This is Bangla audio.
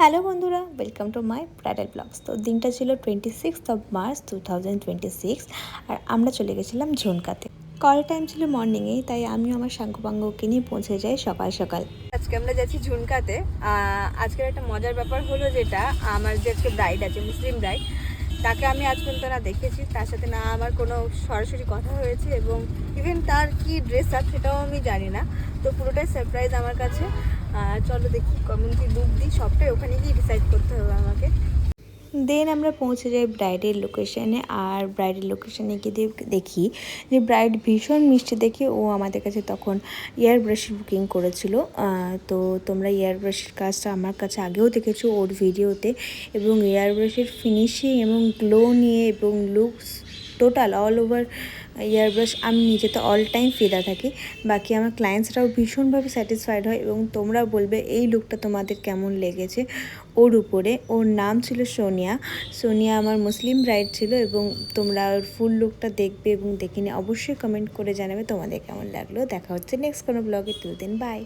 হ্যালো বন্ধুরা, welcome to my bridal blogs. তো দিনটা ছিল 26 মার্চ 2026 আর আমরা চলে গেছিলাম ঝুনকাতে। কল টাইম ছিল মর্নিংয়ে, তাই আমিও আমার সাঙ্গপাঙ্গকে নিয়ে পৌঁছে যাই সকাল সকাল। আজকে আমরা যাচ্ছি ঝুনকাতে। আজকের একটা মজার ব্যাপার হলো যেটা, আমার যে আজকে ব্রাইড আছে, মুসলিম ব্রাইড, তাকে আমি আজ পর্যন্ত না দেখেছি, তার সাথে না আমার কোনো সরাসরি কথা হয়েছে, এবং ইভেন তার কি ড্রেস আপ সেটাও আমি জানি না। তো পুরোটাই সারপ্রাইজ আমার কাছে। চলো দেখি কেমন কি লুক দিই, সবটাই ওখানে গিয়ে ডিসাইড করতে হবে আমাকে। দেন আমরা পৌঁছে যাই ব্রাইডের লোকেশানে, আর ব্রাইডের লোকেশানে গিয়ে দেখি যে ব্রাইড ভীষণ মিষ্টি দেখে ও আমাদের কাছে তখন এয়ার ব্রাশের বুকিং করেছিল। তো তোমরা এয়ার ব্রাশের কাজটা আমার কাছে আগেও দেখেছো ওর ভিডিওতে, এবং এয়ার ব্রাশের ফিনিশিং এবং গ্লো নিয়ে এবং looks total all over air brush আমি নিজে তো অল টাইম ফিদা থাকি। বাকি আমার ক্লায়েন্টসরাও ভীষণভাবে স্যাটিসফাইড হয়, এবং তোমরা বলবে এই লুকটা তোমাদের কেমন লেগেছে ওর উপরে। ওর নাম ছিল সোনিয়া। সোনিয়া আমার মুসলিম ব্রাইড ছিল, এবং তোমরা ওর ফুল লুকটা দেখবে এবং দেখে নিয়ে অবশ্যই কমেন্ট করে জানাবে তোমাদের কেমন লাগলো। দেখা হচ্ছে নেক্সট কোনো ব্লগে। Till then by.